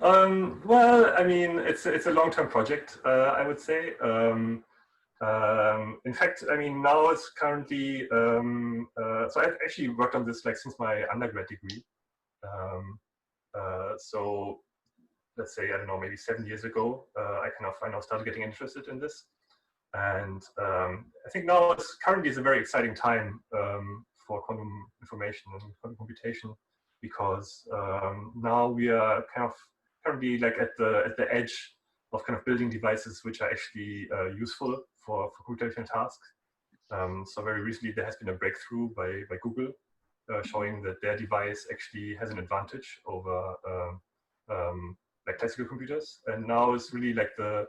Well, I mean, it's a long-term project, I would say. In fact, I mean, now it's currently, so I've actually worked on this like since my undergrad degree. So let's say, I don't know, maybe 7 years ago, I now started getting interested in this. And I think now currently is a very exciting time for quantum information and quantum computation, because now we are kind of currently like at the edge of kind of building devices which are actually useful for computational tasks. So very recently there has been a breakthrough by Google showing that their device actually has an advantage over like classical computers, and now it's really like the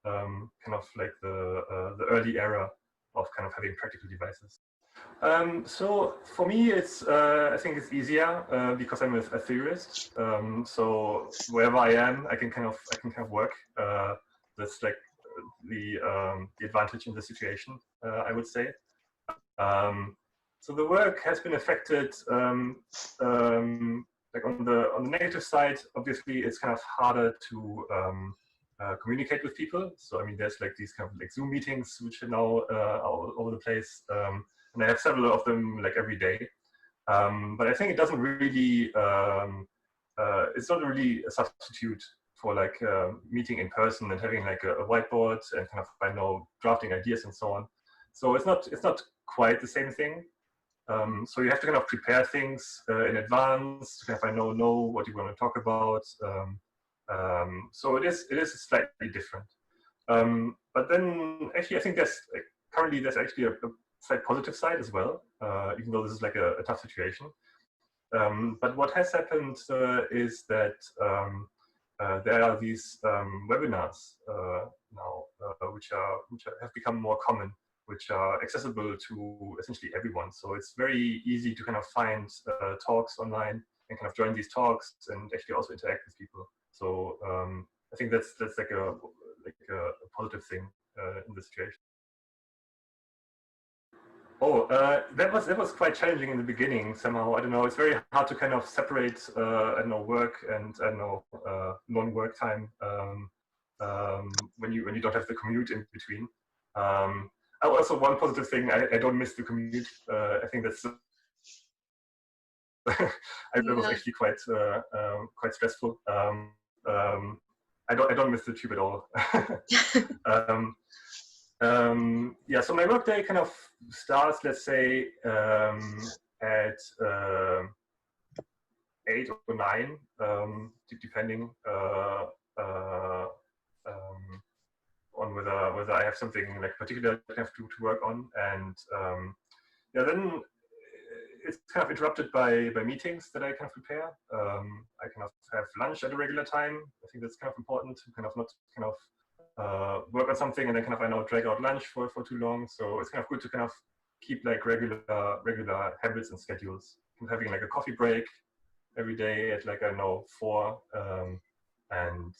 kind of like the early era of kind of having practical devices. So for me, I think it's easier because I'm a theorist. So wherever I am, I can kind of work. That's like the advantage in the situation, I would say. So the work has been affected. Like on the negative side, obviously, it's kind of harder to communicate with people. So I mean, there's like these kind of like Zoom meetings which are now all over the place. And I have several of them like every day. But I think it doesn't really, it's not really a substitute for like meeting in person and having like a whiteboard and kind of, drafting ideas and so on. So it's not quite the same thing. So you have to kind of prepare things in advance to kind of know what you want to talk about. So it is slightly different. But then actually I think currently there's actually a slight positive side as well, even though this is like a tough situation. But what has happened is that there are these webinars now, which have become more common, which are accessible to essentially everyone. So it's very easy to kind of find talks online and kind of join these talks and actually also interact with people. So I think that's like a positive thing in this situation. Oh, that was quite challenging in the beginning somehow. I don't know. It's very hard to kind of separate, work and non-work time when you don't have the commute in between. Also, one positive thing, I don't miss the commute. I think that's it was actually quite stressful. I don't miss the tube at all. Yeah, so my workday kind of starts, let's say, at 8 or 9, depending on whether I have something like particular I have to work on, and yeah, then it's kind of interrupted by meetings that I kind of prepare. I kind of have lunch at a regular time. I think that's kind of important to kind of not kind of work on something and then kind of drag out lunch for too long. So it's kind of good to kind of keep like regular habits and schedules. I'm having like a coffee break every day at like 4, and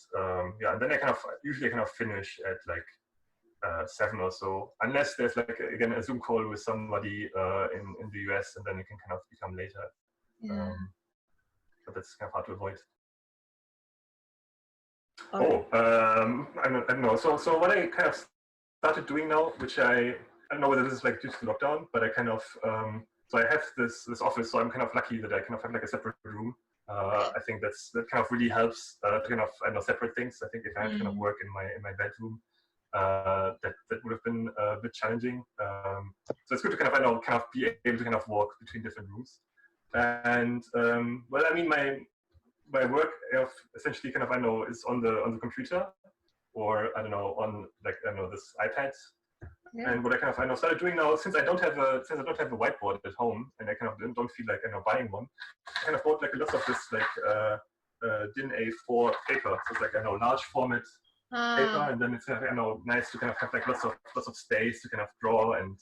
yeah, and then I usually finish at like 7 or so, unless there's like again a Zoom call with somebody in the US, and then it can kind of become later. Yeah. But that's kind of hard to avoid. I don't know. So what I kind of started doing now, which I don't know whether this is like due to lockdown, but I kind of so I have this office, so I'm kind of lucky that I kind of have like a separate room. I think that kind of really helps to kind of separate things. I think if I had to kind of work in my bedroom, that would have been a bit challenging. So it's good to kind of be able to kind of walk between different rooms. And well, I mean, my work essentially kind of is on the computer, or I don't know, on like this iPad. Yeah. And what I kind of started doing now, since I don't have a whiteboard at home, and I kind of don't feel like buying one, I kind of bought like lots of this like DIN A4 paper. So it's like large format paper, and then it's nice to kind of have like lots of space to kind of draw, and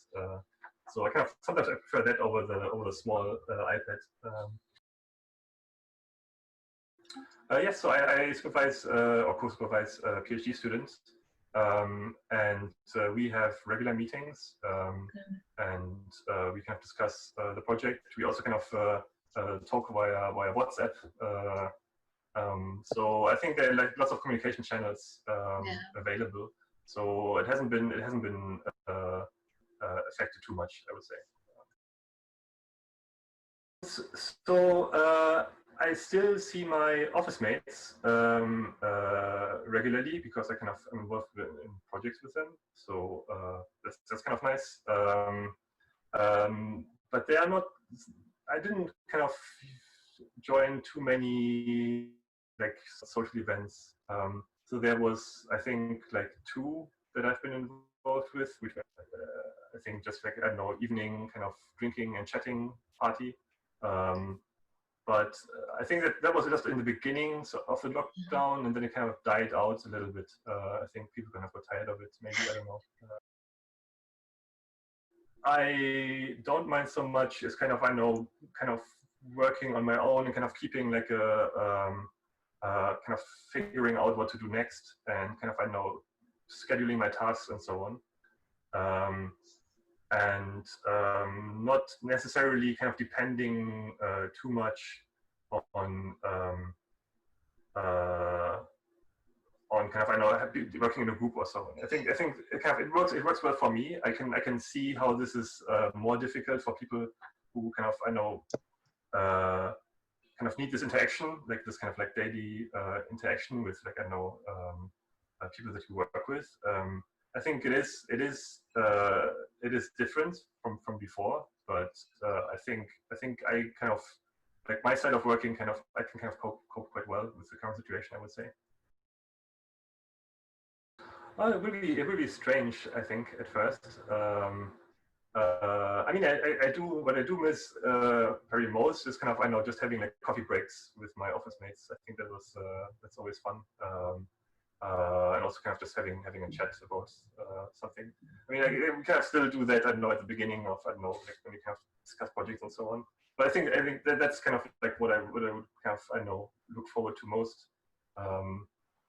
so I kind of sometimes I prefer that over the small iPad. Yes, so I supervise or co-supervise PhD students, and we have regular meetings, and we kind of discuss the project. We also kind of talk via WhatsApp So I think there are like lots of communication channels available. So it hasn't been affected too much, I would say. So I still see my office mates regularly because I I'm involved in projects with them. So that's kind of nice. But they are not. I didn't kind of join too many like social events. So there was, I think, like 2 that I've been involved with, which I think just like, I don't know, evening kind of drinking and chatting party. But I think that was just in the beginning of the lockdown, and then it kind of died out a little bit. I think people kind of got tired of it, maybe, I don't know. I don't mind so much as kind of, I know, kind of working on my own and kind of keeping like a, kind of figuring out what to do next and kind of, I know, scheduling my tasks and so on. And not necessarily kind of depending too much on kind of, I know, working in a group or so on. I think it kind of it works well for me. I can see how this is more difficult for people who kind of, I know, kind of need this interaction, like this kind of like daily interaction with, like, I know, people that you work with. I think it is different from before, but I think I kind of, like, my style of working kind of, I can kind of cope quite well with the current situation, I would say. It will be strange, I think, at first. I mean, what I do miss very most is kind of, I know, just having like coffee breaks with my office mates. I think that's always fun. And also kind of just having a chat about something. I mean, we kind of still do that, I don't know, at the beginning of, I don't know, like when we kind of discuss projects and so on. But I think that's kind of like what I would kind of, I know, look forward to most.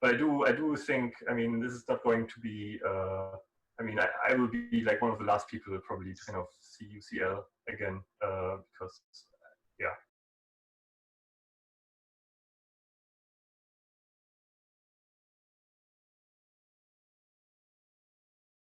But I do think, I mean, this is not going to be, I mean, I will be like one of the last people probably to kind of see UCL again, because, yeah,